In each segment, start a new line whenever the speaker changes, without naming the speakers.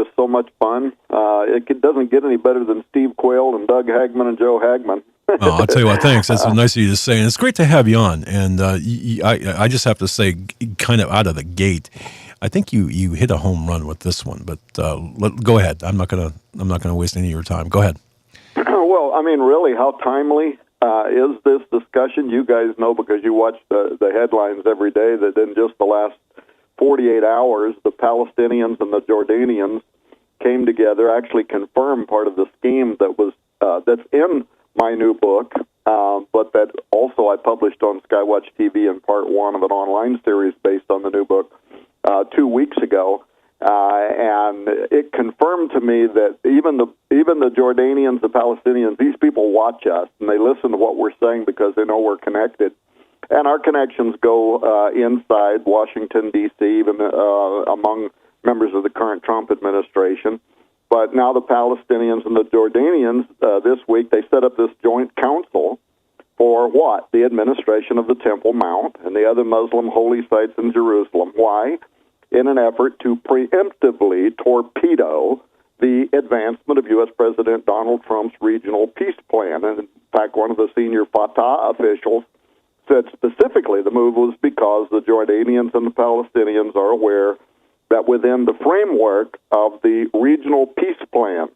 just so much fun. Doesn't get any better than Steve Quayle and Doug Hagman and Joe Hagman.
Oh, I'll tell you what, thanks. That's nice of you to say. And it's great to have you on. And I just have to say, kind of out of the gate, I think you hit a home run with this one. But go ahead. I'm not gonna waste any of your time. Go ahead.
Well, I mean, really, how timely is this discussion? You guys know because you watch the headlines every day that in just the last 48 hours, the Palestinians and the Jordanians came together, actually confirmed part of the scheme that was that's in my new book, but that also I published on Skywatch TV in part one of an online series based on the new book 2 weeks ago, and it confirmed to me that even the Jordanians, the Palestinians, these people watch us and they listen to what we're saying because they know we're connected, and our connections go inside Washington D.C., even among members of the current Trump administration. But now the Palestinians and the Jordanians, this week, they set up this joint council for what? The administration of the Temple Mount and the other Muslim holy sites in Jerusalem. Why? In an effort to preemptively torpedo the advancement of U.S. President Donald Trump's regional peace plan. And in fact, one of the senior Fatah officials said specifically the move was because the Jordanians and the Palestinians are aware that within the framework of the regional peace plan,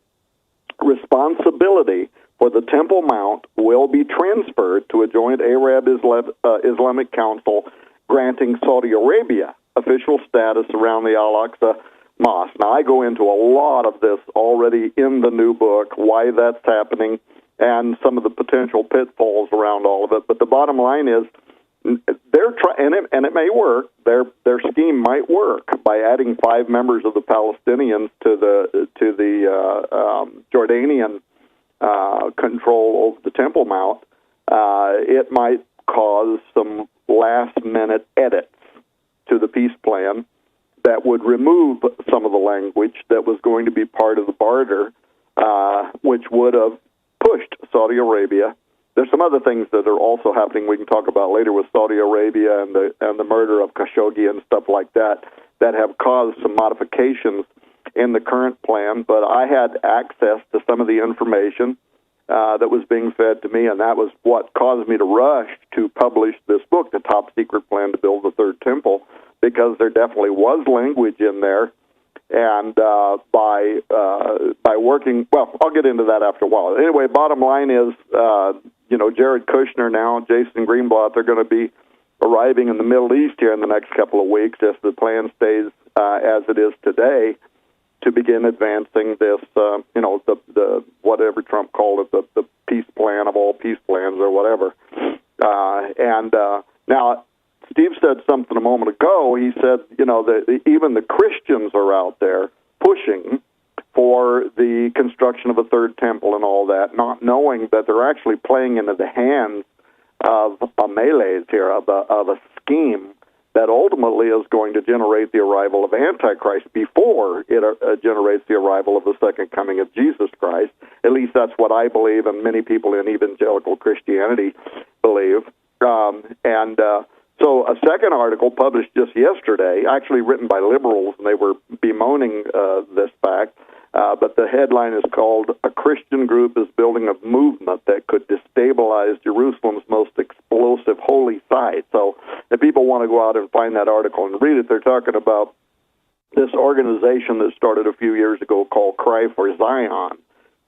responsibility for the Temple Mount will be transferred to a joint Arab-Islamic Council granting Saudi Arabia official status around the Al-Aqsa Mosque. Now, I go into a lot of this already in the new book, why that's happening, and some of the potential pitfalls around all of it. But the bottom line is, they're trying, and it may work. Their scheme might work by adding 5 members of the Palestinians to the Jordanian control over the Temple Mount. It might cause some last-minute edits to the peace plan that would remove some of the language that was going to be part of the barter, which would have pushed Saudi Arabia. There's some other things that are also happening we can talk about later with Saudi Arabia and the murder of Khashoggi and stuff like that have caused some modifications in the current plan. But I had access to some of the information that was being fed to me, and that was what caused me to rush to publish this book, The Top Secret Plan to Build the Third Temple, because there definitely was language in there. And by working, well, I'll get into that after a while. Anyway, bottom line is, Jared Kushner now, Jason Greenblatt, they're going to be arriving in the Middle East here in the next couple of weeks, if the plan stays as it is today, to begin advancing this, the whatever Trump called it, the peace plan of all peace plans or whatever. Now, Steve said something a moment ago. He said, that even the Christians are out there pushing for the construction of a third temple and all that, not knowing that they're actually playing into the hands of a malaise here, of a scheme that ultimately is going to generate the arrival of Antichrist before it generates the arrival of the second coming of Jesus Christ. At least that's what I believe, and many people in evangelical Christianity believe. So a second article published just yesterday, actually written by liberals, and they were bemoaning this fact, but the headline is called, "A Christian Group is Building a Movement That Could Destabilize Jerusalem's Most Explosive Holy Site." So if people want to go out and find that article and read it, they're talking about this organization that started a few years ago called Cry for Zion,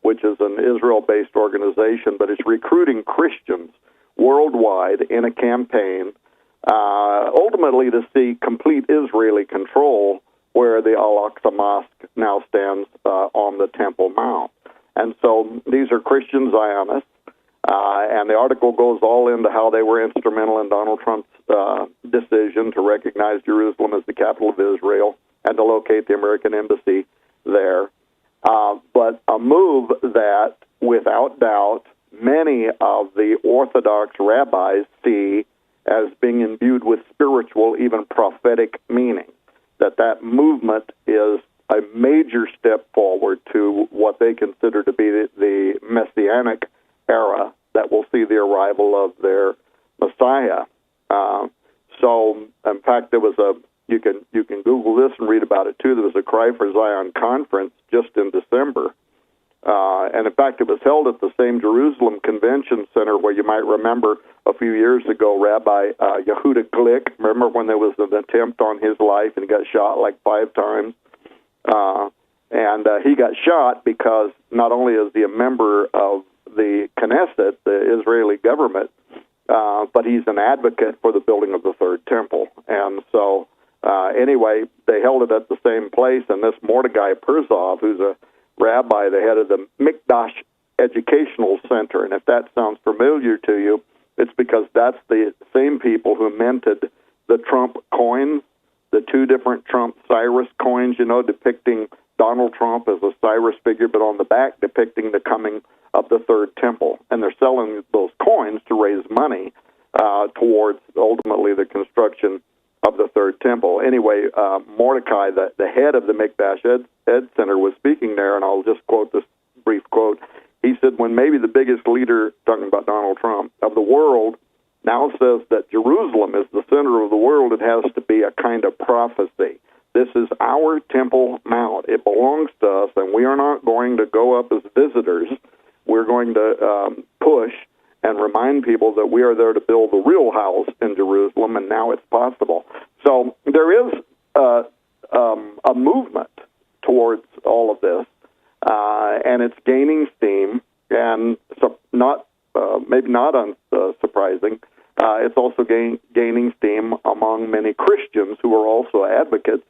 which is an Israel-based organization, but it's recruiting Christians worldwide in a campaign ultimately to see complete Israeli control where the Al-Aqsa Mosque now stands on the Temple Mount. And so these are Christian Zionists, and the article goes all into how they were instrumental in Donald Trump's decision to recognize Jerusalem as the capital of Israel and to locate the American embassy there. But a move that, without doubt, many of the Orthodox rabbis see as being imbued with spiritual, even prophetic meaning, that movement is a major step forward to what they consider to be the Messianic era that will see the arrival of their Messiah. So, in fact, there was You can Google this and read about it too. There was a Cry for Zion conference just in December, and in fact, it was held at the same Jerusalem Convention Center where you might remember a few years ago, Rabbi Yehuda Glick. Remember when there was an attempt on his life and he got shot like 5 times? And he got shot because not only is he a member of the Knesset, the Israeli government, but he's an advocate for the building of the Third Temple. And so, anyway, they held it at the same place, and this Mordecai Perzov, who's a rabbi, the head of the Mikdash Educational Center, and if that sounds familiar to you, it's because that's the same people who minted the Trump coins, the 2 different Trump Cyrus coins, depicting Donald Trump as a Cyrus figure, but on the back depicting the coming of the Third Temple. And they're selling those coins to raise money towards ultimately the construction of the Third Temple. Anyway, Mordecai, the head of the Mikdash Ed Center, was speaking there, and I'll just quote this brief quote. He said, when maybe the biggest leader, talking about Donald Trump, of the world now says that Jerusalem is the center of the world, it has to be a kind of prophecy. This is our Temple Mount. It belongs to us, and we are not going to go up as visitors. We're going to push and remind people that we are there to build the real house in Jerusalem, and now it's possible. So there is a movement towards all of this, and it's gaining steam, and so maybe not unsurprising. It's also gaining steam among many Christians who are also advocates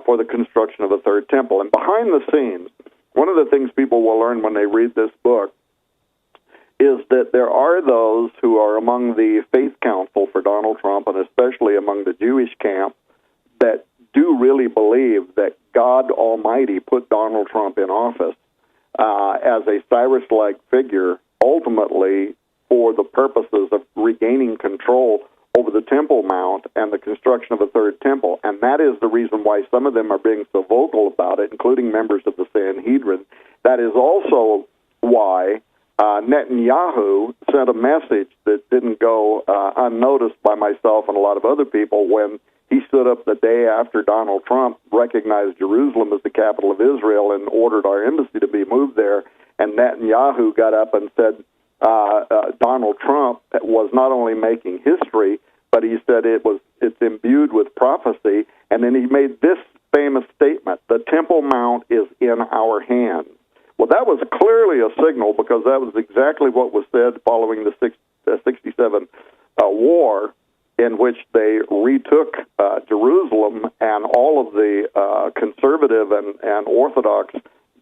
for the construction of a Third Temple. And behind the scenes, one of the things people will learn when they read this book is that there are those who are among the faith council for Donald Trump, and especially among the Jewish camp, that do really believe that God Almighty put Donald Trump in office as a Cyrus-like figure, ultimately for the purposes of regaining control over the Temple Mount and the construction of a Third Temple. And that is the reason why some of them are being so vocal about it, including members of the Sanhedrin. That is also why Netanyahu sent a message that didn't go unnoticed by myself and a lot of other people when he stood up the day after Donald Trump recognized Jerusalem as the capital of Israel and ordered our embassy to be moved there. And Netanyahu got up and said, Donald Trump was not only making history, but he said it's imbued with prophecy. And then he made this famous statement: the Temple Mount is in our hands. Well, that was clearly a signal, because that was exactly what was said following the 67 war, in which they retook Jerusalem, and all of the conservative and Orthodox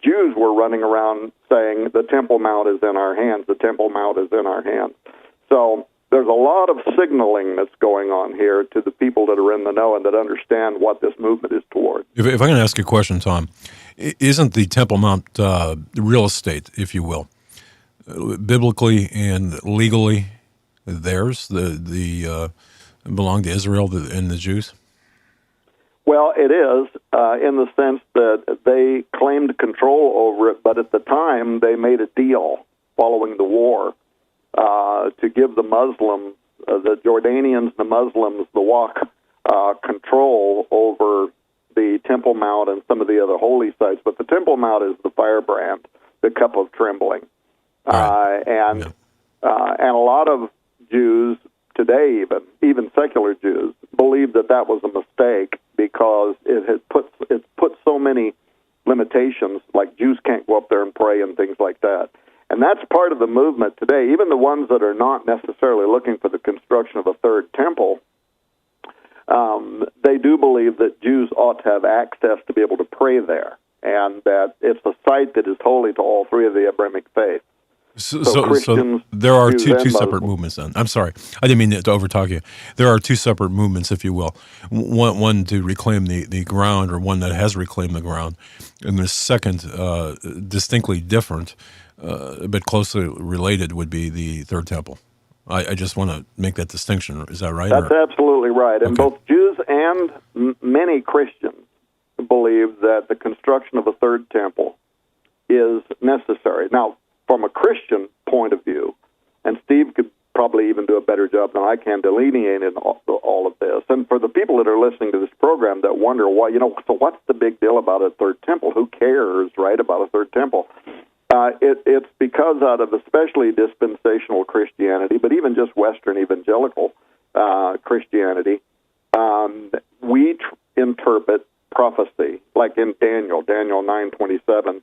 Jews were running around saying, the Temple Mount is in our hands, the Temple Mount is in our hands. So there's a lot of signaling that's going on here to the people that are in the know and that understand what this movement is toward.
If I can ask you a question, Tom, isn't the Temple Mount real estate, if you will, biblically and legally theirs, the belong to Israel and the Jews?
Well, it is, in the sense that they claimed control over it, but at the time they made a deal following the war to give the Muslims, the Jordanians, the Muslims, the Waqf control over the Temple Mount and some of the other holy sites. But the Temple Mount is the firebrand, the cup of trembling. Right. And a lot of Jews today, even secular Jews, believe that was a mistake, because it put so many limitations, like Jews can't go up there and pray and things like that. And that's part of the movement today. Even the ones that are not necessarily looking for the construction of a third temple, they do believe that Jews ought to have access to be able to pray there, and that it's a site that is holy to all three of the Abrahamic faiths.
So there are two separate movements then. I'm sorry. I didn't mean to overtalk you. There are two separate movements, if you will. One to reclaim the ground, or one that has reclaimed the ground. And the second, distinctly different, but closely related, would be the Third Temple. I just want to make that distinction. Is that right?
That's absolutely right. And both Jews and many Christians believe that the construction of a third temple is necessary. Now, from a Christian point of view, and Steve could probably even do a better job than I can delineating all of this, And for the people that are listening to this program that wonder, why, so what's the big deal about a third temple? Who cares, right, about a third temple? It's because out of especially dispensational Christianity, but even just Western evangelical Christianity, we interpret prophecy, like in Daniel 9:27.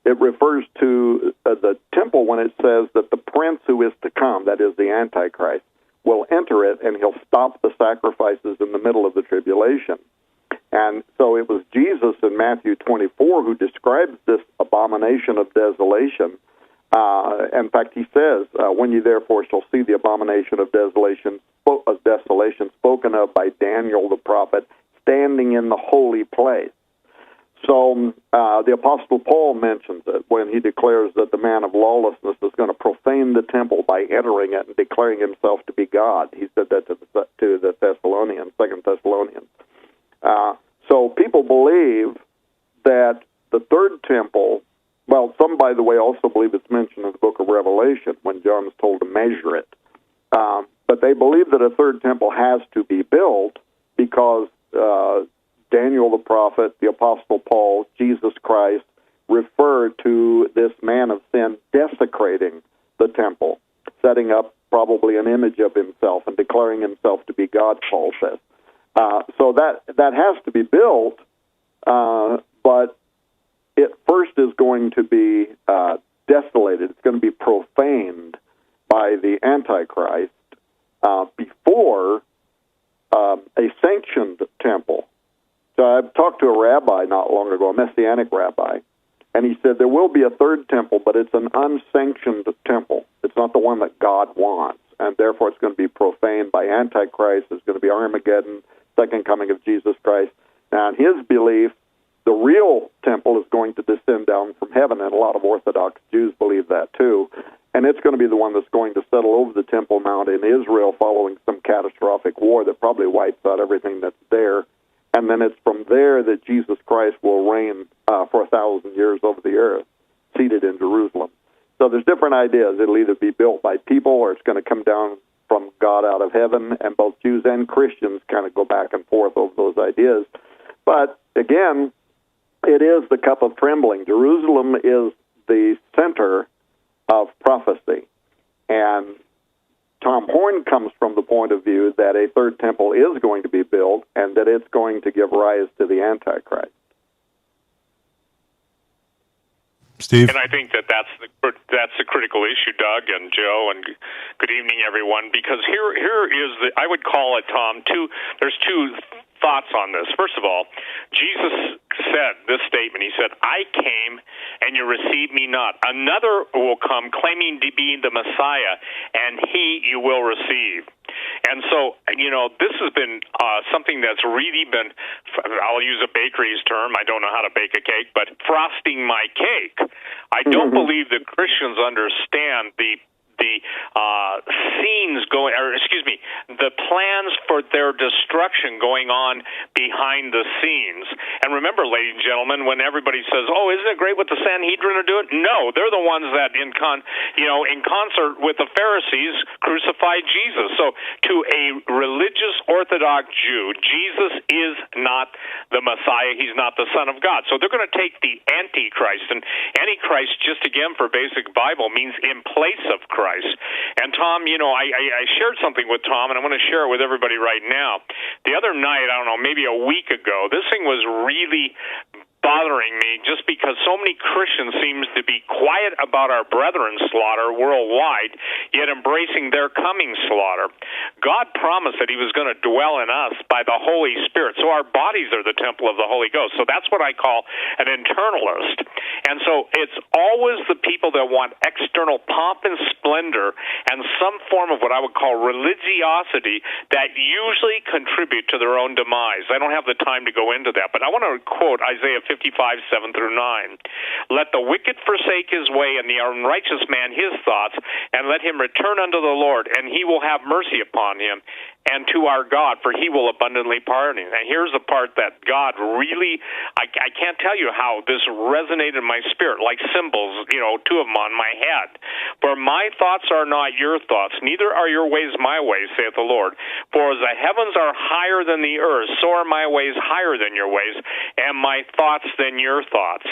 It refers to the temple when it says that the prince who is to come, that is the Antichrist, will enter it, and he'll stop the sacrifices in the middle of the tribulation. And so it was Jesus in Matthew 24 who describes this abomination of desolation. In fact, he says, when you therefore shall see the abomination of desolation spoken of by Daniel the prophet, standing in the holy place. So the Apostle Paul mentions it when he declares that the man of lawlessness is going to profane the temple by entering it and declaring himself to be God. He said that to the Thessalonians, 2 Thessalonians. So people believe that the third temple, well, some, by the way, also believe it's mentioned in the book of Revelation when John is told to measure it. But they believe that a third temple has to be built because Daniel the prophet, the Apostle Paul, Jesus Christ referred to this man of sin desecrating the temple, setting up probably an image of himself and declaring himself to be God, Paul says. So that has to be built, but it first is going to be desolated. It's going to be profaned by the Antichrist before a sanctioned temple. So I talked to a rabbi not long ago, a Messianic rabbi, and he said there will be a third temple, but it's an unsanctioned temple. It's not the one that God wants, and therefore it's going to be profaned by Antichrist. It's going to be Armageddon, second coming of Jesus Christ. Now, in his belief, the real temple is going to descend down from heaven, and a lot of Orthodox Jews believe that too. And it's going to be the one that's going to settle over the Temple Mount in Israel following some catastrophic war that probably wipes out everything that's there. And then it's from there that Jesus Christ will reign for 1,000 years over the earth, seated in Jerusalem. So there's different ideas. It'll either be built by people or it's going to come down from God out of heaven, and both Jews and Christians kind of go back and forth over those ideas. But again, it is the cup of trembling. Jerusalem is the center of prophecy. And Tom Horn comes from the point of view that a third temple is going to be built and that it's going to give rise to the Antichrist.
Steve?
And I think that's the critical issue, Doug and Joe, and good evening, everyone, because here is I would call it, Tom, there's two thoughts on this. First of all, Jesus said this statement. He said, I came and you received me not. Another will come claiming to be the Messiah, and he you will receive. And so, this has been something that's really been, I'll use a bakery's term, I don't know how to bake a cake, but frosting my cake. I don't believe that Christians understand the scenes going, the plans for their destruction going on behind the scenes. And remember, ladies and gentlemen, when everybody says, "Oh, isn't it great what the Sanhedrin are doing?" No, they're the ones that, in concert with the Pharisees, crucified Jesus. So, to a religious Orthodox Jew, Jesus is not the Messiah. He's not the Son of God. So they're going to take the Antichrist, and Antichrist, just again for basic Bible, means in place of Christ. And Tom, I shared something with Tom, and I want to share it with everybody right now. The other night, I don't know, maybe a week ago, this thing was really bothering me just because so many Christians seem to be quiet about our brethren's slaughter worldwide, yet embracing their coming slaughter. God promised that he was going to dwell in us by the Holy Spirit. So our bodies are the temple of the Holy Ghost. So that's what I call an internalist. And so it's always the people that want external pomp and splendor and some form of what I would call religiosity that usually contribute to their own demise. I don't have the time to go into that, but I want to quote Isaiah 55:7-9. Let the wicked forsake his way, and the unrighteous man his thoughts, and let him return unto the Lord, and he will have mercy upon him, and to our God, for he will abundantly pardon. And here's the part that God really, I can't tell you how this resonated in my spirit, like cymbals, two of them on my head. For my thoughts are not your thoughts, neither are your ways my ways, saith the Lord. For as the heavens are higher than the earth, so are my ways higher than your ways, and my thoughts than your thoughts.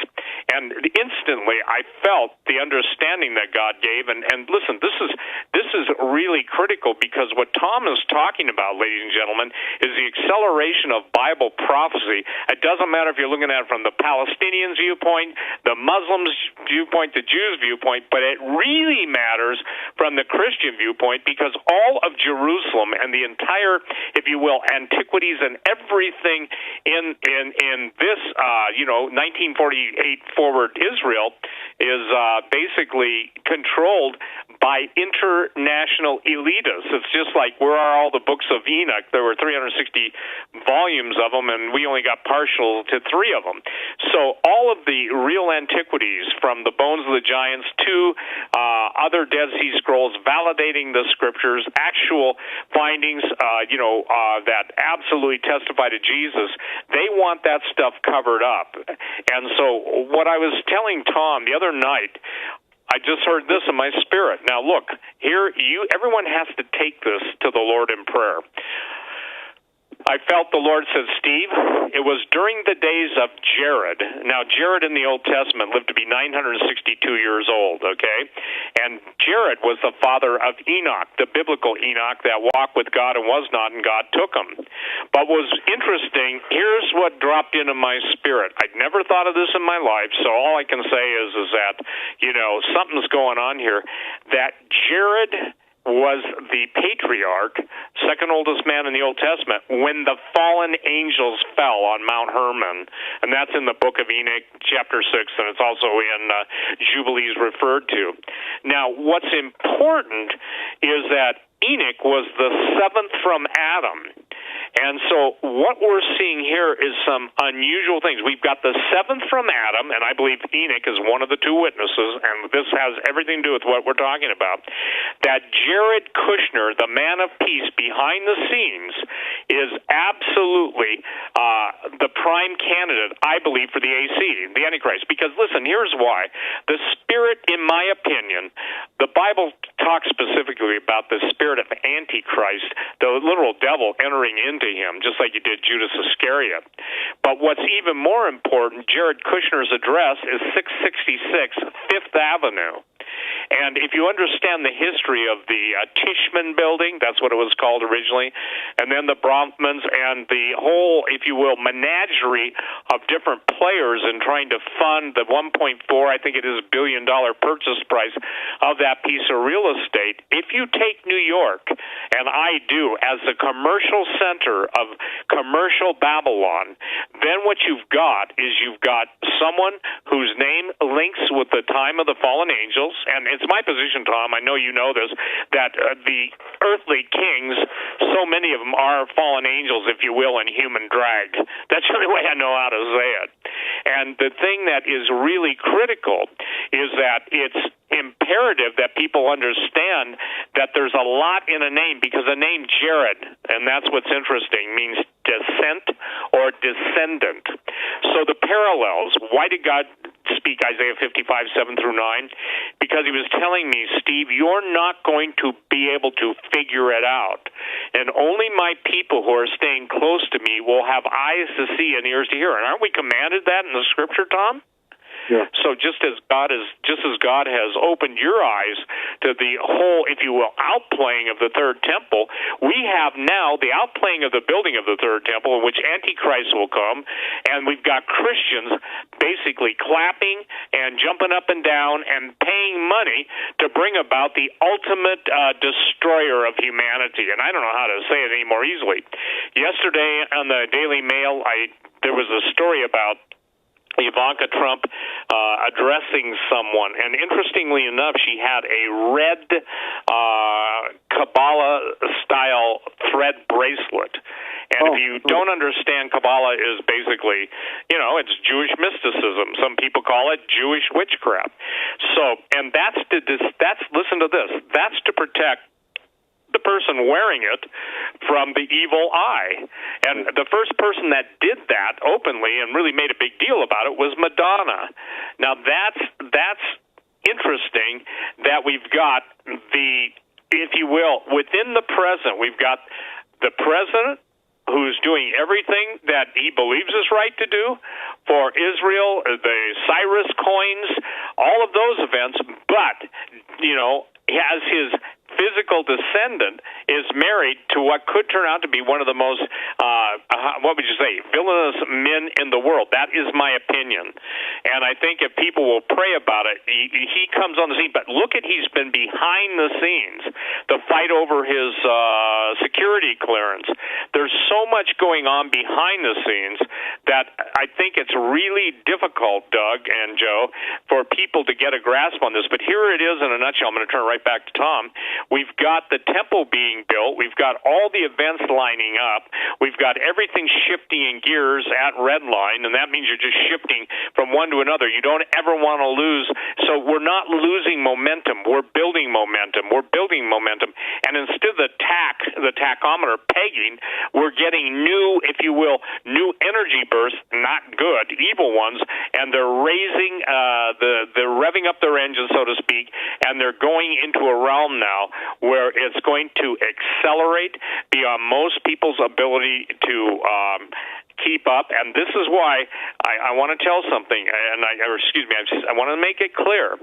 And instantly I felt the understanding that God gave. And listen, this is really critical, because what Tom is talking about, ladies and gentlemen, is the acceleration of Bible prophecy. It doesn't matter if you're looking at it from the Palestinians' viewpoint, the Muslims' viewpoint, the Jews' viewpoint, but it really matters from the Christian viewpoint, because all of Jerusalem and the entire, if you will, antiquities and everything in this 1948 forward Israel is basically controlled by international elitists. It's just like, where are all the books of Enoch? There were 360 volumes of them, and we only got partial to 3 of them. So all of the real antiquities, from the bones of the giants to other Dead Sea Scrolls validating the scriptures, actual findings, that absolutely testify to Jesus, they want that stuff covered up. And so what I was telling Tom the other night, I just heard this in my spirit. Now look, here everyone has to take this to the Lord in prayer. I felt the Lord said, Steve, it was during the days of Jared. Now, Jared in the Old Testament lived to be 962 years old, okay? And Jared was the father of Enoch, the biblical Enoch that walked with God and was not, and God took him. But what was interesting, here's what dropped into my spirit. I'd never thought of this in my life, so all I can say is that, something's going on here. That Jared was the patriarch, second oldest man in the Old Testament, when the fallen angels fell on Mount Hermon. And that's in the book of Enoch, chapter 6, and it's also in Jubilees referred to. Now, what's important is that Enoch was the 7th from Adam. And so what we're seeing here is some unusual things. We've got the 7th from Adam, and I believe Enoch is one of the 2 witnesses, and this has everything to do with what we're talking about, that Jared Kushner, the man of peace behind the scenes, is absolutely the prime candidate, I believe, for the AC, the Antichrist. Because, listen, here's why. The spirit, in my opinion, the Bible talks specifically about the spirit of Antichrist, the literal devil entering into him, just like you did Judas Iscariot. But what's even more important, Jared Kushner's address is 666 Fifth Avenue. And if you understand the history of the Tishman building, that's what it was called originally, and then the Bronfmans and the whole, if you will, menagerie of different players in trying to fund the 1.4, I think it is, $billion purchase price of that piece of real estate, if you take New York, and I do, as the commercial center of commercial Babylon, then what you've got is you've got someone whose name links with the time of the fallen angels, and it's my position, Tom, I know you know this, that the earthly kings, so many of them are fallen angels, if you will, in human drag. That's the only way I know how to say it. And the thing that is really critical is that it's imperative that people understand that there's a lot in a name, because the name Jared, and that's what's interesting, means descent or descendant. So the parallels, why did God speak Isaiah 55, 7 through 9? Because he was telling me, Steve, you're not going to be able to figure it out. And only my people who are staying close to me will have eyes to see and ears to hear. And aren't we commanded that in the scripture, Tom?
Yeah.
So just as God has opened your eyes to the whole, if you will, outplaying of the third temple, we have now the outplaying of the building of the third temple, in which Antichrist will come, and we've got Christians basically clapping and jumping up and down and paying money to bring about the ultimate destroyer of humanity. And I don't know how to say it any more easily. Yesterday on the Daily Mail, there was a story about Ivanka Trump addressing someone, and interestingly enough, she had a red Kabbalah-style thread bracelet. And if you don't understand, Kabbalah is basically, it's Jewish mysticism. Some people call it Jewish witchcraft. So, and that's listen to this, that's to protect the person wearing it from the evil eye. And the first person that did that openly and really made a big deal about it was Madonna. Now that's interesting that we've got the, if you will, within the present, we've got the president who's doing everything that he believes is right to do for Israel, the Cyrus coins, all of those events, but, as his physical descendant is married to what could turn out to be one of the most, what would you say, villainous men in the world. That is my opinion. And I think if people will pray about it, he comes on the scene. But look at, he's been behind the scenes, the fight over his security clearance. There's so much going on behind the scenes that I think it's really difficult, Doug and Joe, for people to get a grasp on this. But here it is in a nutshell. I'm going to turn right back to Tom. We've got the temple being built. We've got all the events lining up. We've got everything shifting in gears at Redline, and that means you're just shifting from one to another. You don't ever want to lose. So we're not losing momentum. We're building momentum. We're building momentum. And instead of the tachometer pegging, we're getting new, if you will, new energy bursts, not good, evil ones, and they're raising, they're revving up their engines, so to speak, and they're going into a realm now where it's going to accelerate beyond most people's ability to keep up. And this is why I want to tell something, and I want to make it clear.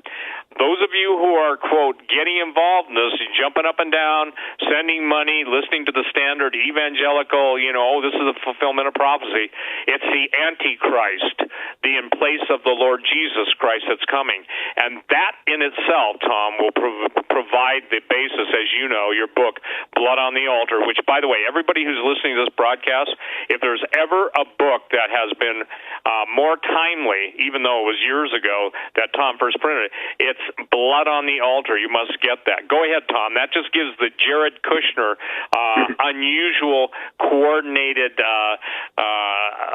Those of you who are, quote, getting involved in this, jumping up and down, sending money, listening to the standard evangelical, this is a fulfillment of prophecy. It's the Antichrist, the in place of the Lord Jesus Christ that's coming. And that in itself, Tom, will provide the basis, as you know, your book, Blood on the Altar, which, by the way, everybody who's listening to this broadcast, if there's ever a book that has been more timely, even though it was years ago that Tom first printed it, it's Blood on the Altar. You must get that. Go ahead, Tom. That just gives the Jared Kushner unusual, coordinated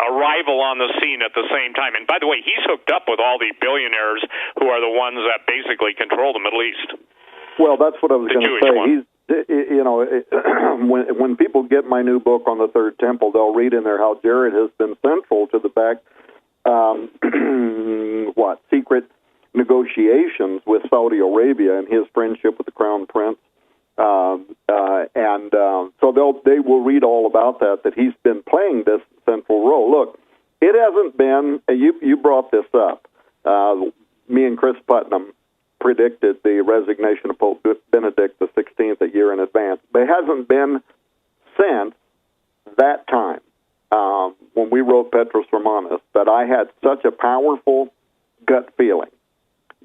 arrival on the scene at the same time. And by the way, he's hooked up with all the billionaires who are the ones that basically control the Middle East.
Well, that's what I was going to say. When people get my new book on the Third Temple, they'll read in there how Jared has been central to the secret negotiations with Saudi Arabia and his friendship with the Crown Prince. So they will read all about that he's been playing this central role. Look, it hasn't been, you brought this up, me and Chris Putnam predicted the resignation of Pope Benedict XVI a year in advance. But it hasn't been since that time, when we wrote Petrus Romanus, that I had such a powerful gut feeling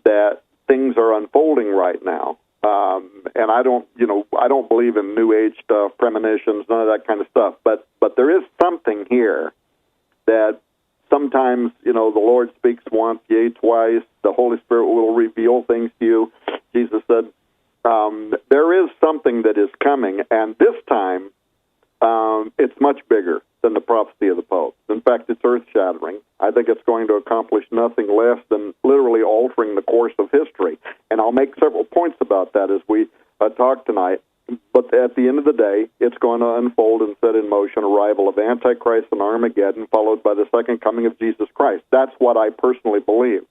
that things are unfolding right now. And I don't believe in New Age stuff, premonitions, none of that kind of stuff. But there is something here that sometimes, the Lord speaks once, yea, twice. The Holy Spirit will reveal things to you. Jesus said, there is something that is coming, and this time it's much bigger than the prophecy of the Pope. In fact, it's earth-shattering. I think it's going to accomplish nothing less than literally altering the course of history. And I'll make several points about that as we talk tonight. But at the end of the day, it's going to unfold and set in motion arrival of Antichrist and Armageddon, followed by the second coming of Jesus Christ. That's what I personally believe.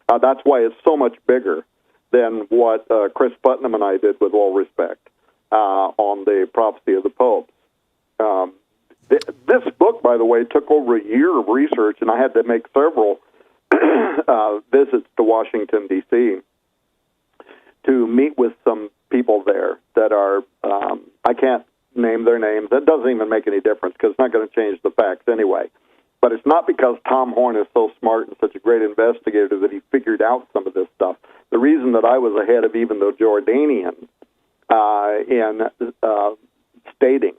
That's why it's so much bigger than what Chris Putnam and I did, with all respect, on the prophecy of the Pope. This book, by the way, took over a year of research, and I had to make several visits to Washington, D.C., to meet with some people there that are, I can't name their names. That doesn't even make any difference because it's not going to change the facts anyway. But it's not because Tom Horn is so smart and such a great investigator that he figured out some of this stuff. The reason that I was ahead of even the Jordanians in stating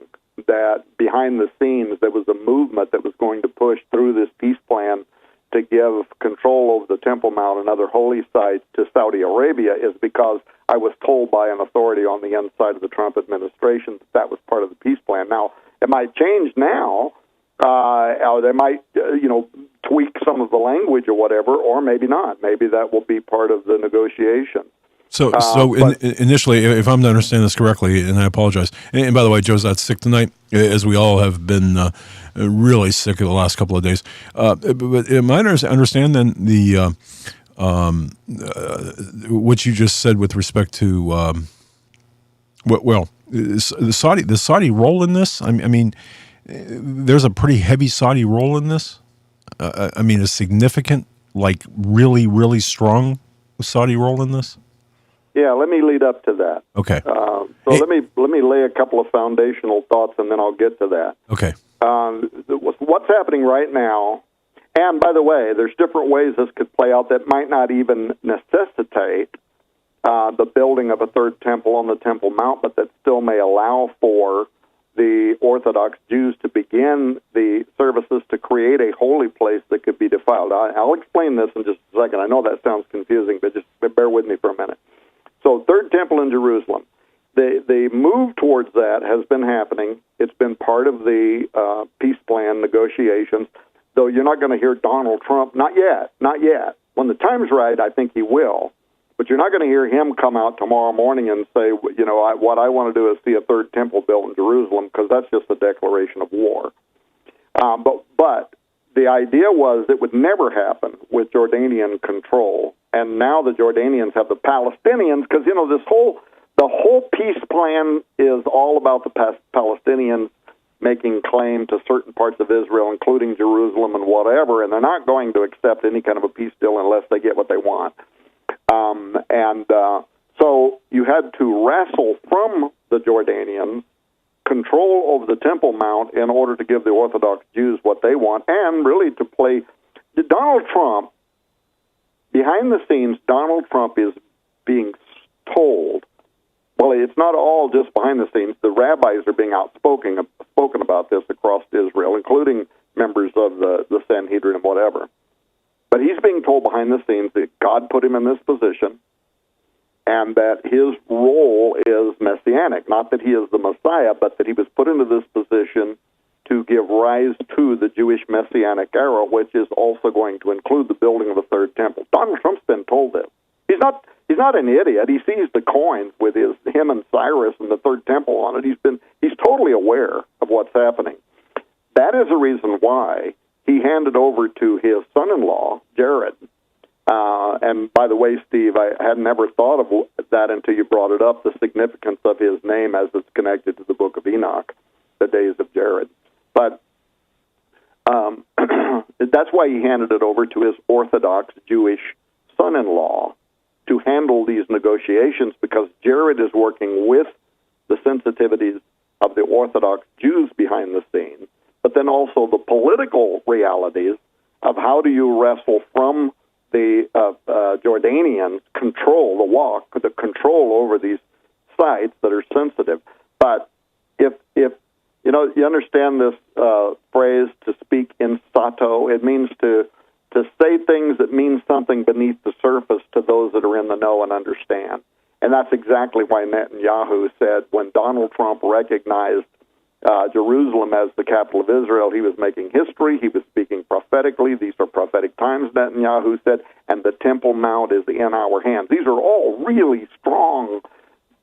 that behind the scenes there was a movement that was going to push through this peace plan to give control over the Temple Mount and other holy sites to Saudi Arabia is because I was told by an authority on the inside of the Trump administration that was part of the peace plan. Now, it might change now. They might, tweak some of the language or whatever, or maybe not. Maybe that will be part of the negotiation.
Initially, if I'm to understand this correctly, and I apologize, and by the way, Joe's not sick tonight, as we all have been really sick the last couple of days. But am I understand then what you just said with respect to the Saudi role in this? I mean, there's a pretty heavy Saudi role in this. I mean, a significant, like really, really strong Saudi role in this.
Yeah, let me lead up to that.
Okay.
Let me lay a couple of foundational thoughts, and then I'll get to that.
Okay.
What's happening right now, and by the way, there's different ways this could play out that might not even necessitate the building of a third temple on the Temple Mount, but that still may allow for the Orthodox Jews to begin the services to create a holy place that could be defiled. I'll explain this in just a second. I know that sounds confusing, but just bear with me for a minute. So, third temple in Jerusalem. The move towards that has been happening. It's been part of the peace plan negotiations, though you're not going to hear Donald Trump, not yet. When the time's right, I think he will. But you're not going to hear him come out tomorrow morning and say, what I want to do is see a third temple built in Jerusalem, because that's just a declaration of war. But the idea was it would never happen with Jordanian control. And now the Jordanians have the Palestinians, because, the whole peace plan is all about the Palestinians making claim to certain parts of Israel, including Jerusalem and whatever, and they're not going to accept any kind of a peace deal unless they get what they want. So you had to wrestle from the Jordanians control over the Temple Mount in order to give the Orthodox Jews what they want, and really to play Donald Trump. Behind the scenes, Donald Trump is being told, well, it's not all just behind the scenes. The rabbis are being spoken about this across Israel, including members of the Sanhedrin and whatever. But he's being told behind the scenes that God put him in this position and that his role is messianic, not that he is the Messiah, but that he was put into this position to give rise to the Jewish Messianic era, which is also going to include the building of a third temple. Donald Trump's been told this. He's not an idiot. He sees the coins with him and Cyrus and the third temple on it. He's totally aware of what's happening. That is the reason why he handed over to his son-in-law, Jared. And by the way, Steve, I had never thought of that until you brought it up, the significance of his name as it's connected to the book of Enoch, the days of Jared. But that's why he handed it over to his Orthodox Jewish son-in-law to handle these negotiations, because Jared is working with the sensitivities of the Orthodox Jews behind the scenes, but then also the political realities of how do you wrestle from the Jordanians control, the control over these sites that are sensitive. But if you understand this phrase, to speak in sato, it means to say things that mean something beneath the surface to those that are in the know and understand. And that's exactly why Netanyahu said when Donald Trump recognized Jerusalem as the capital of Israel, he was making history. He was speaking prophetically. These are prophetic times, Netanyahu said, and the Temple Mount is in our hands. These are all really strong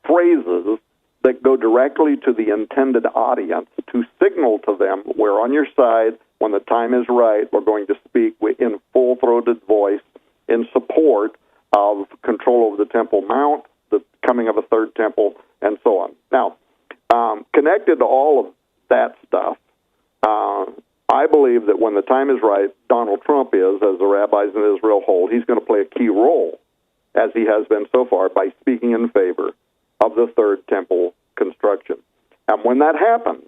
phrases that go directly to the intended audience to signal to them, we're on your side. When the time is right, we're going to speak in full-throated voice in support of control over the Temple Mount, the coming of a third temple, and so on. Now, connected to all of that stuff, I believe that when the time is right, Donald Trump is, as the rabbis in Israel hold, he's going to play a key role, as he has been so far, by speaking in favor of the third temple construction. And when that happens,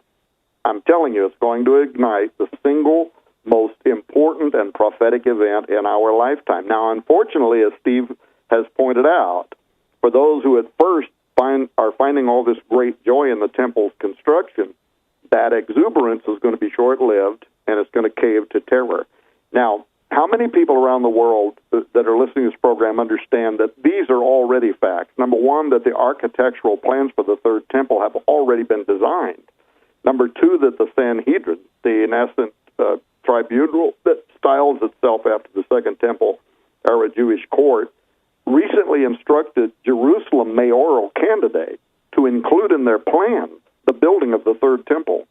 I'm telling you, it's going to ignite the single most important and prophetic event in our lifetime. Now, unfortunately, as Steve has pointed out, for those who at first are finding all this great joy in the temple's construction, that exuberance is going to be short-lived, and it's going to cave to terror. Now, how many people around the world that are listening to this program understand that these are already facts? Number one, that the architectural plans for the third temple have already been designed. Number two, that the Sanhedrin, the nascent tribunal that styles itself after the Second Temple era Jewish court, recently instructed Jerusalem mayoral candidate to include in their plans the building of the third temple.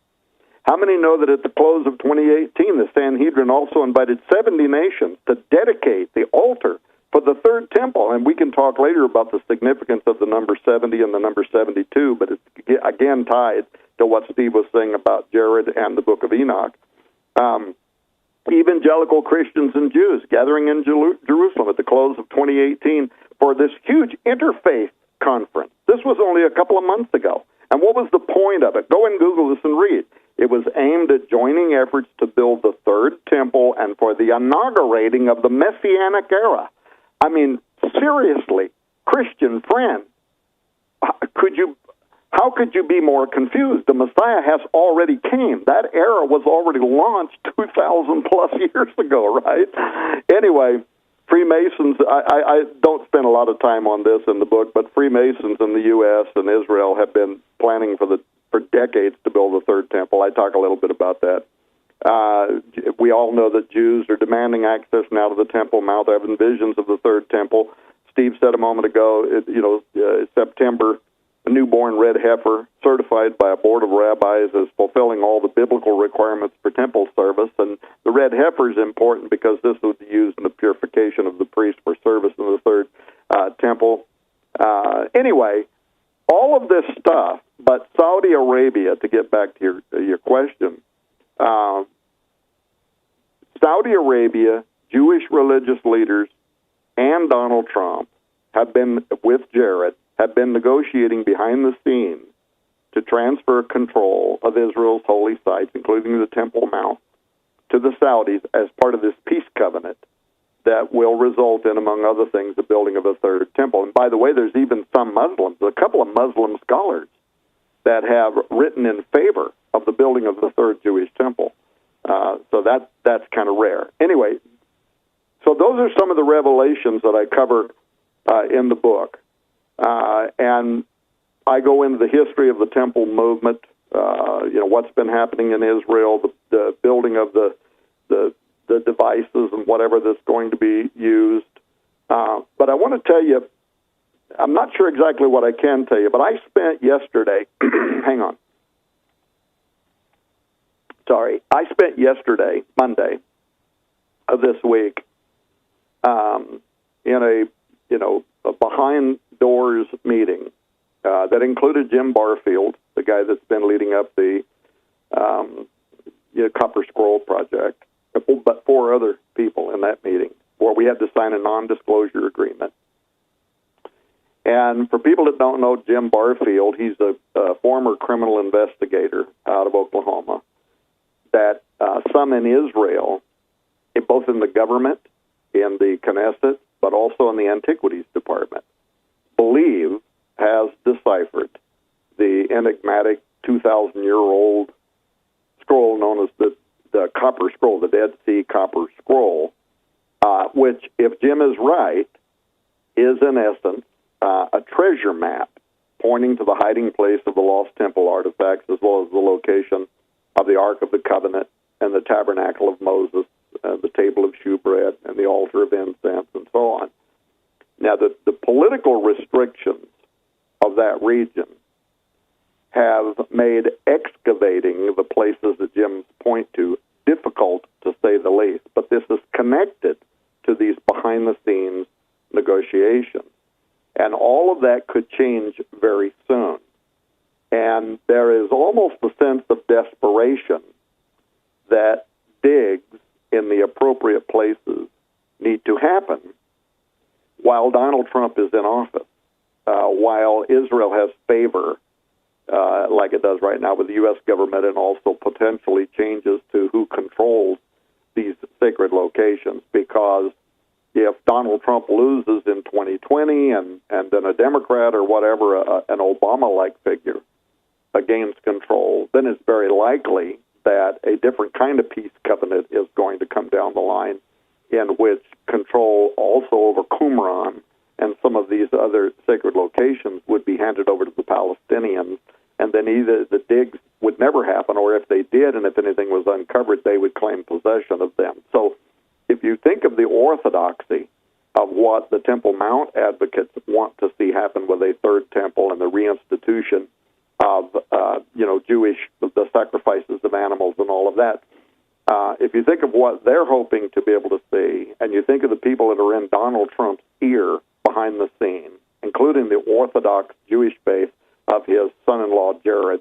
How many know that at the close of 2018, the Sanhedrin also invited 70 nations to dedicate the altar for the third temple? And we can talk later about the significance of the number 70 and the number 72, but it's again tied to what Steve was saying about Jared and the book of Enoch. Evangelical Christians and Jews gathering in Jerusalem at the close of 2018 for this huge interfaith conference. This was only a couple of months ago. And what was the point of it? Go and Google this and read. It was aimed at joining efforts to build the third temple and for the inaugurating of the Messianic era. I mean, seriously, Christian friend, how could you be more confused? The Messiah has already came. That era was already launched 2,000 plus years ago, right? Anyway, Freemasons, I don't spend a lot of time on this in the book, but Freemasons in the U.S. and Israel have been planning for decades to build the third temple. I talk a little bit about that. We all know that Jews are demanding access now to the Temple Mount. They're having visions of the third temple. Steve said a moment ago, September, a newborn red heifer certified by a board of rabbis as fulfilling all the biblical requirements for temple service. And the red heifer is important because this would be used in the purification of the priest for service in the third temple. Anyway, all of this stuff, but Saudi Arabia, to get back to your question, Saudi Arabia, Jewish religious leaders, and Donald Trump have been, with Jared, have been negotiating behind the scenes to transfer control of Israel's holy sites, including the Temple Mount, to the Saudis as part of this peace covenant that will result in, among other things, the building of a third temple. And by the way, there's even some Muslims, a couple of Muslim scholars, that have written in favor of the building of the third Jewish temple. So that's kind of rare. Anyway, so those are some of the revelations that I cover in the book. And I go into the history of the temple movement, what's been happening in Israel, the building of the devices and whatever that's going to be used. But I want to tell you, I'm not sure exactly what I can tell you, but I spent yesterday, I spent yesterday, Monday of this week, in a behind-doors meeting that included Jim Barfield, the guy that's been leading up the Copper Scroll Project, but 4 other people in that meeting, where we had to sign a non-disclosure agreement. And for people that don't know Jim Barfield, he's a former criminal investigator out of Oklahoma that some in Israel, both in the government, in the Knesset, but also in the Antiquities Department, believe has deciphered the enigmatic 2,000-year-old scroll known as the Copper Scroll, the Dead Sea Copper Scroll, which, if Jim is right, is in essence a treasure map pointing to the hiding place of the lost temple artifacts, as well as the location of the Ark of the Covenant and the Tabernacle of Moses, the table of shewbread, and the altar of incense, and so on. Now, the political restrictions of that region have made excavating the places that Jim's point to difficult, to say the least. But this is connected to these behind-the-scenes negotiations. And all of that could change very soon. And there is almost a sense of desperation that digs in the appropriate places need to happen while Donald Trump is in office, while Israel has favor, like it does right now with the U.S. government, and also potentially changes to who controls these sacred locations. Because if Donald Trump loses in 2020 and then a Democrat or whatever, an Obama-like figure, gains control, then it's very likely that a different kind of peace covenant is going to come down the line, in which control also over Qumran and some of these other sacred locations would be handed over to the Palestinians, and then either the digs would never happen, or if they did, and if anything was uncovered, they would claim possession of them. So if you think of the orthodoxy of what the Temple Mount advocates want to see happen with a third temple and the reinstitution of, the sacrifices of animals and all of that. If you think of what they're hoping to be able to see, and you think of the people that are in Donald Trump's ear behind the scene, including the Orthodox Jewish faith of his son-in-law, Jared,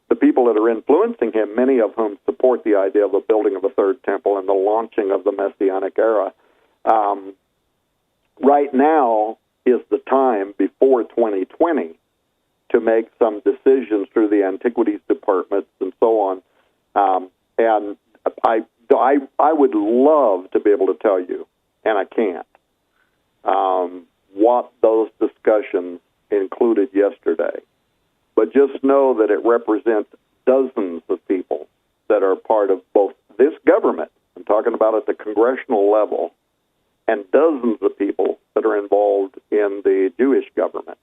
the people that are influencing him, many of whom support the idea of the building of a third temple and the launching of the Messianic era, right now is the time before 2020 to make some decisions through the antiquities departments and so on. And I would love to be able to tell you, and I can't, what those discussions included yesterday. But just know that it represents dozens of people that are part of both this government, I'm talking about at the congressional level, and dozens of people that are involved in the Jewish government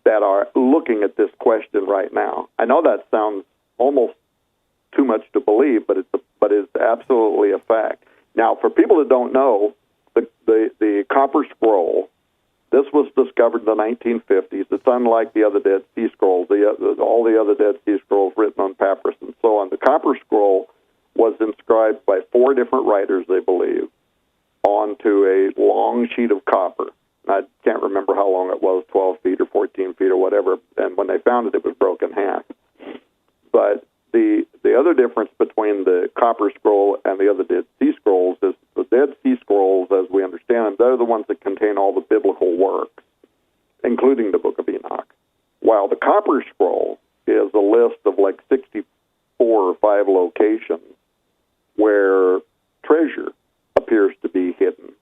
that are looking at this question right now. I know that sounds almost too much to believe, but it's absolutely a fact. Now, for people that don't know, the Copper Scroll, this was discovered in the 1950s. It's unlike the other Dead Sea Scrolls, all the other Dead Sea Scrolls written on papyrus and so on. The Copper Scroll was inscribed by 4 different writers, they believe, onto a long sheet of copper. I can't remember how long it was, 12 feet or 14 feet or whatever, and when they found it, it was broken in half. But the other difference between the Copper Scroll and the other Dead Sea Scrolls is the Dead Sea Scrolls, as we understand them, they're the ones that contain all the biblical works, including the Book of Enoch, while the Copper Scroll is a list of like 64 or 5 locations where treasure appears to be hidden,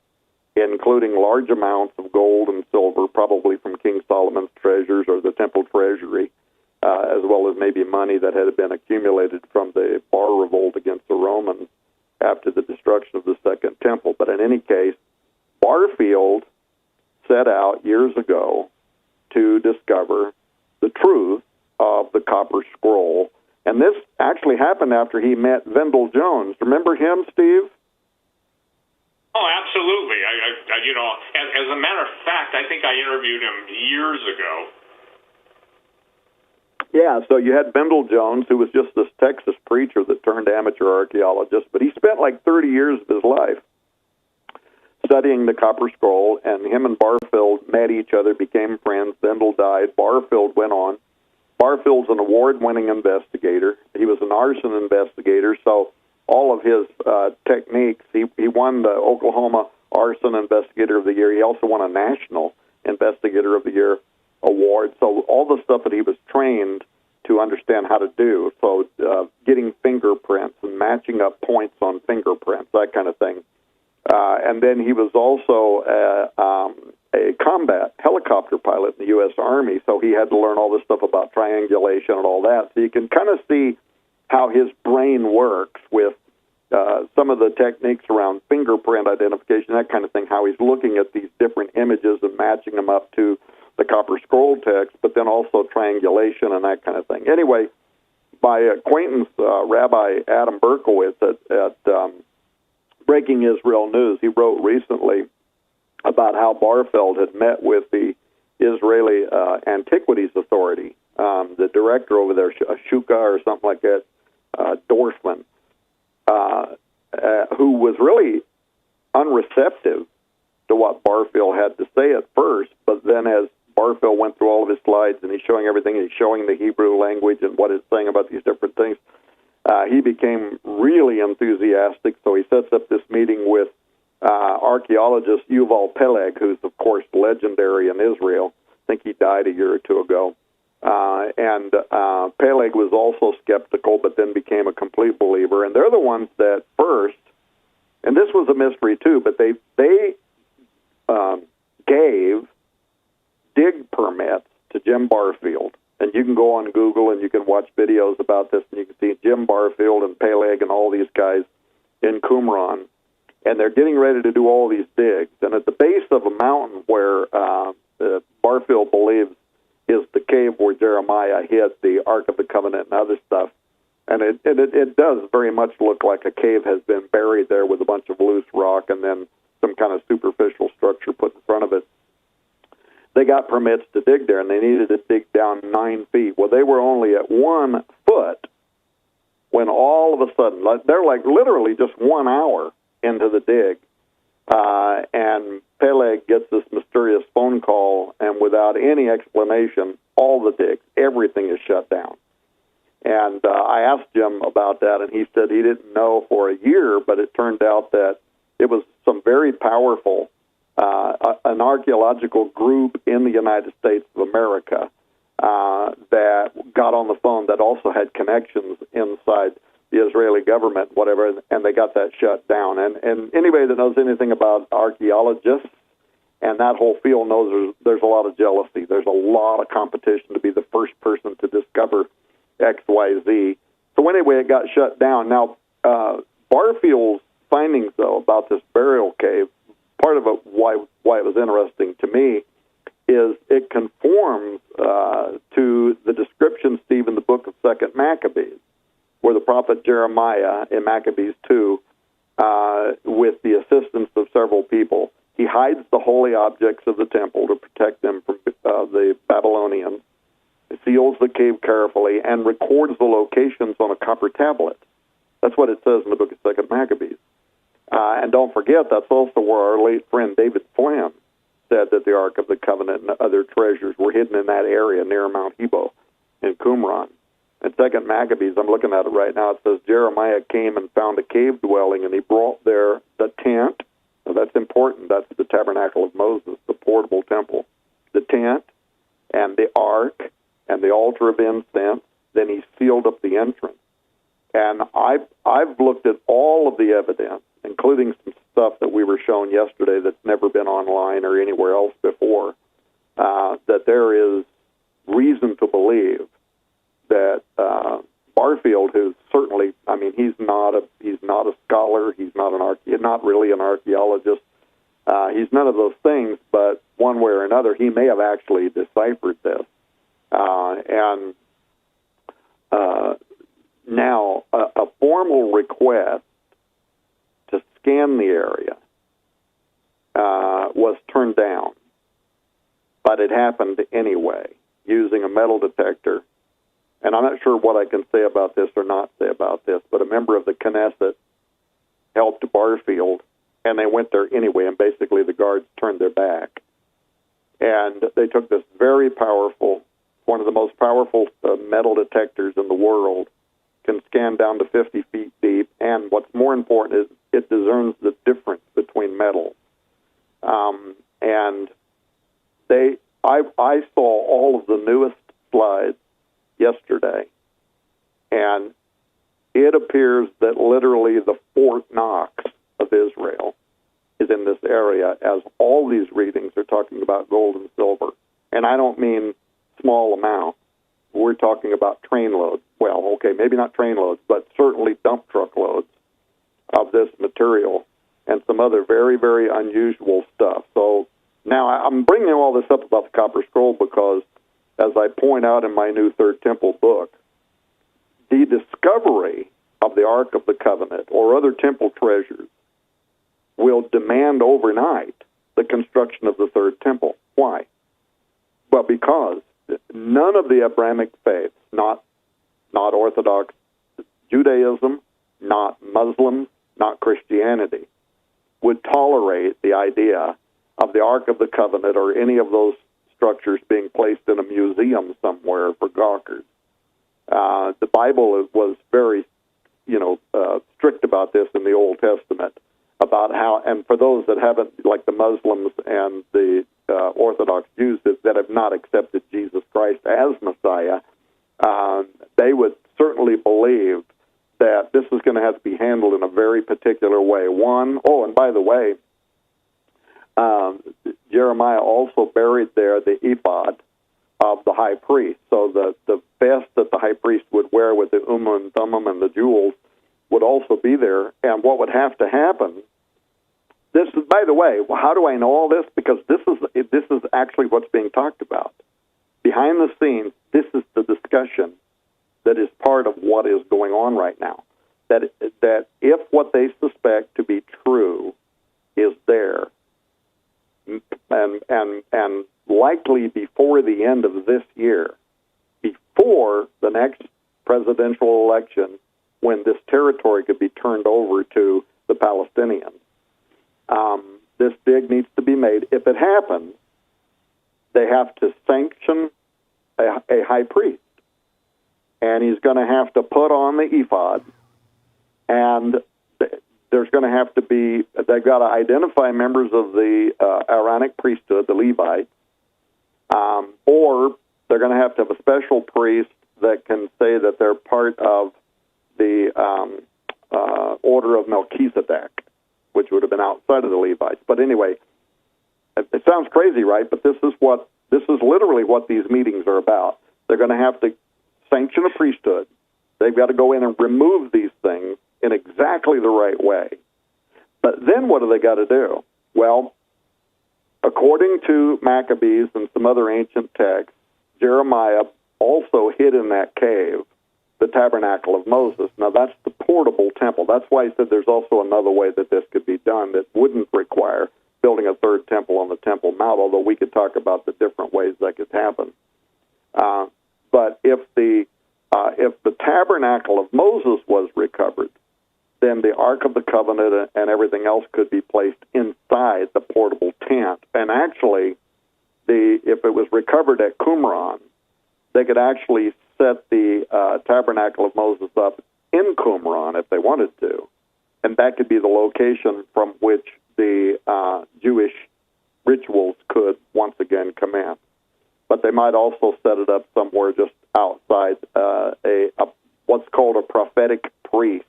including large amounts of gold and silver, probably from King Solomon's treasures or the temple treasury, as well as maybe money that had been accumulated from the Bar revolt against the Romans after the destruction of the Second Temple. But in any case, Barfield set out years ago to discover the truth of the Copper Scroll. And this actually happened after he met Vendel Jones. Remember him, Steve?
Oh, absolutely. As a matter of fact, I think I interviewed him years ago.
Yeah, so you had Vendel Jones, who was just this Texas preacher that turned amateur archaeologist, but he spent like 30 years of his life studying the Copper Scroll, and him and Barfield met each other, became friends. Vendel died. Barfield went on. Barfield's an award-winning investigator. He was an arson investigator, so all of his techniques, he won the Oklahoma Arson Investigator of the Year. He also won a National Investigator of the Year award. So all the stuff that he was trained to understand how to do, so getting fingerprints and matching up points on fingerprints, that kind of thing. And then he was also a combat helicopter pilot in the U.S. Army, so he had to learn all this stuff about triangulation and all that. So you can kind of see how his brain works with some of the techniques around fingerprint identification, that kind of thing, how he's looking at these different images and matching them up to the Copper Scroll text, but then also triangulation and that kind of thing. Anyway, my acquaintance, Rabbi Adam Berkowitz at Breaking Israel News, he wrote recently about how Barfield had met with the Israeli Antiquities Authority, the director over there, Shuka or something like that, Dorfman, who was really unreceptive to what Barfield had to say at first, but then as Barfield went through all of his slides and he's showing everything, he's showing the Hebrew language and what it's saying about these different things, he became really enthusiastic, so he sets up this meeting with archaeologist Yuval Peleg, who's, of course, legendary in Israel. I think he died a year or two ago. And Peleg was also skeptical, but then became a complete believer. And they're the ones that first, and this was a mystery too, but they gave dig permits to Jim Barfield. And you can go on Google and you can watch videos about this, and you can see Jim Barfield and Peleg and all these guys in Qumran. And they're getting ready to do all these digs. And at the base of a mountain where Barfield believes is the cave where Jeremiah hid the Ark of the Covenant and other stuff. And it does very much look like a cave has been buried there with a bunch of loose rock and then some kind of superficial structure put in front of it. They got permits to dig there, and they needed to dig down 9 feet. Well, they were only at 1 foot when all of a sudden, they're like literally just 1 hour into the dig, and Peleg gets this mysterious phone call, and without any explanation, all the digs, everything is shut down. And I asked Jim about that, and he said he didn't know for a year, but it turned out that it was some very powerful, an archaeological group in the United States of America that got on the phone that also had connections inside the Israeli government, whatever, and they got that shut down. And anybody that knows anything about archaeologists and that whole field knows there's a lot of jealousy. There's a lot of competition to be the first person to discover XYZ. So anyway, it got shut down. Now, Barfield's findings, though, about this burial cave, part of it, why it was interesting to me, is it conforms to the description, Steve, in the book of 2 Maccabees, where the prophet Jeremiah in Maccabees 2, with the assistance of several people, he hides the holy objects of the temple to protect them from the Babylonians, seals the cave carefully, and records the locations on a copper tablet. That's what it says in the book of 2 Maccabees. And don't forget, that's also where our late friend David Flynn said that the Ark of the Covenant and other treasures were hidden in that area near Mount Nebo in Qumran. In 2 Maccabees, I'm looking at it right now, it says Jeremiah came and found a cave dwelling, and he brought there the tent. Now, that's important. That's the tabernacle of Moses, the portable temple. The tent and the ark and the altar of incense. Then he sealed up the entrance. And I've looked at all of the evidence, including some stuff that we were shown yesterday that's never been online or anywhere else before, that there is reason to believe that Barfield, who's certainly, I mean, he's not a scholar, he's not really an archaeologist, he's none of those things, but one way or another, he may have actually deciphered this. Now, a formal request to scan the area was turned down, but it happened anyway, using a metal detector. And I'm not sure what I can say about this or not say about this, but a member of the Knesset helped Barfield, and they went there anyway, and basically the guards turned their back. And they took this very powerful, one of the most powerful metal detectors in the world, can scan down to 50 feet deep, and what's more important is it discerns the difference between metals. And I saw all of the newest slides yesterday, and it appears that literally the Fort Knox of Israel is in this area, as all these readings are talking about gold and silver. And I don't mean small amounts. We're talking about train loads. Well, okay, maybe not train loads, but certainly dump truck loads of this material and some other very, very unusual stuff. So now I'm bringing all this up about the Copper Scroll because, as I point out in my new Third Temple book, the discovery of the Ark of the Covenant or other temple treasures will demand overnight the construction of the Third Temple. Why? Well, because none of the Abrahamic faiths, not Orthodox Judaism, not Muslims, not Christianity, would tolerate the idea of the Ark of the Covenant or any of those structures being placed in a museum somewhere for gawkers. The Bible was very, strict about this in the Old Testament, about how, and for those that haven't, like the Muslims and the Orthodox Jews that have not accepted Jesus Christ as Messiah, they would certainly believe that this is going to have to be handled in a very particular way. And by the way, Jeremiah also buried there the ephod of the high priest. So the vest that the high priest would wear with the and thummim and the jewels would also be there. And what would have to happen, this is, by the way, how do I know all this? Because this is actually what's being talked about. Behind the scenes, this is the discussion that is part of what is going on right now. That if what they suspect to be true is there, and likely before the end of this year, before the next presidential election, when this territory could be turned over to the Palestinians. This dig needs to be made. If it happens, they have to sanction a high priest, and he's going to have to put on the ephod, and there's going to have to be, they've got to identify members of the Aaronic priesthood, the Levites, or they're going to have a special priest that can say that they're part of the order of Melchizedek, which would have been outside of the Levites. But anyway, it sounds crazy, right? But this is literally what these meetings are about. They're going to have to sanction a priesthood. They've got to go in and remove these things in exactly the right way. But then what do they got to do? Well, according to Maccabees and some other ancient texts, Jeremiah also hid in that cave the tabernacle of Moses. Now, that's the portable temple. That's why he said there's also another way that this could be done that wouldn't require building a third temple on the Temple Mount, although we could talk about the different ways that could happen. But if the tabernacle of Moses was recovered, then the Ark of the Covenant and everything else could be placed inside the portable tent. And actually, if it was recovered at Qumran, they could actually set the tabernacle of Moses up in Qumran if they wanted to. And that could be the location from which the Jewish rituals could once again commence. But they might also set it up somewhere just outside what's called a prophetic priest.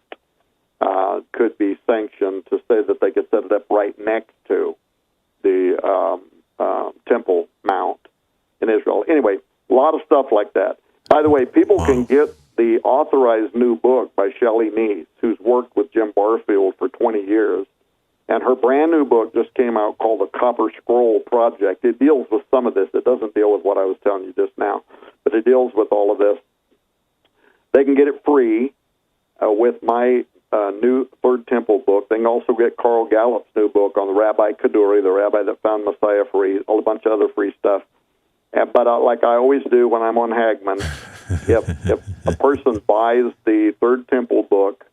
Could be sanctioned to say that they could set it up right next to the Temple Mount in Israel. Anyway, a lot of stuff like that. By the way, people can get the authorized new book by Shelley Neese, who's worked with Jim Barfield for 20 years. And her brand new book just came out called The Copper Scroll Project. It deals with some of this. It doesn't deal with what I was telling you just now, but it deals with all of this. They can get it free with my new Third Temple book. They can also get Carl Gallup's new book on the Rabbi Kaduri, the rabbi that found Messiah free, a bunch of other free stuff. But like I always do when I'm on Hagman, if a person buys the Third Temple book,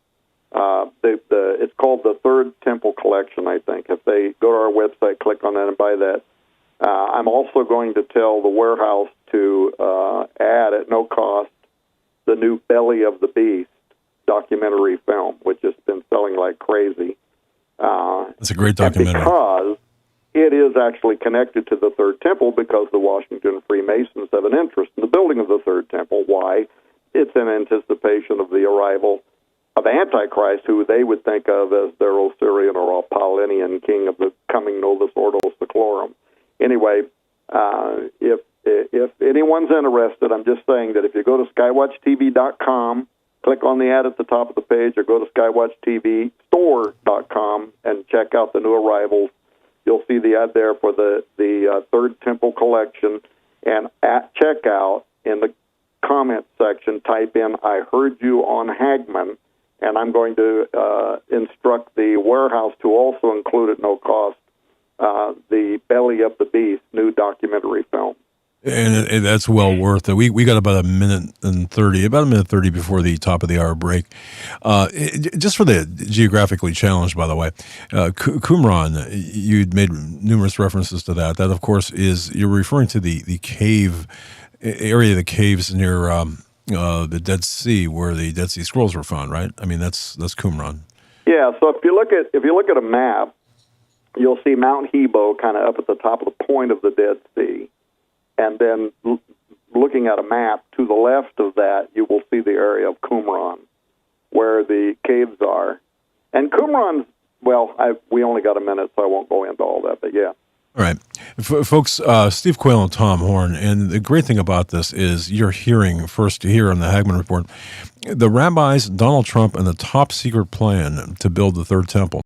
it's called the Third Temple Collection, I think. If they go to our website, click on that and buy that. I'm also going to tell the warehouse to add at no cost the new Belly of the Beast documentary film, which has been selling like crazy.
It's a great documentary.
Because it is actually connected to the Third Temple, because the Washington Freemasons have an interest in the building of the Third Temple. Why? It's in anticipation of the arrival of Antichrist, who they would think of as their Osirian or Apollonian king of the coming Novus Ordo Seclorum. Anyway, if anyone's interested, I'm just saying that if you go to skywatchtv.com, click on the ad at the top of the page, or go to skywatchtvstore.com and check out the new arrivals. You'll see the ad there for the Third Temple Collection. And at checkout, in the comment section, type in, "I heard you on Hagman," and I'm going to instruct the warehouse to also include at no cost the Belly of the Beast new documentary film.
And that's well worth it. We got about a minute 30 before the top of the hour break. Just for the geographically challenged, by the way, Qumran, you'd made numerous references to that. That, of course, you're referring to the cave area of the caves near the Dead Sea, where the Dead Sea Scrolls were found, right? I mean, that's Qumran.
Yeah. So if you look at a map, you'll see Mount Nebo kind of up at the top of the point of the Dead Sea. And then looking at a map, to the left of that, you will see the area of Qumran, where the caves are. And Qumran, we only got a minute, so I won't go into all that, but yeah.
All right. Folks, Steve Quayle and Tom Horn, and the great thing about this is you're hearing first here on the Hagman Report, the rabbis, Donald Trump, and the top secret plan to build the Third Temple.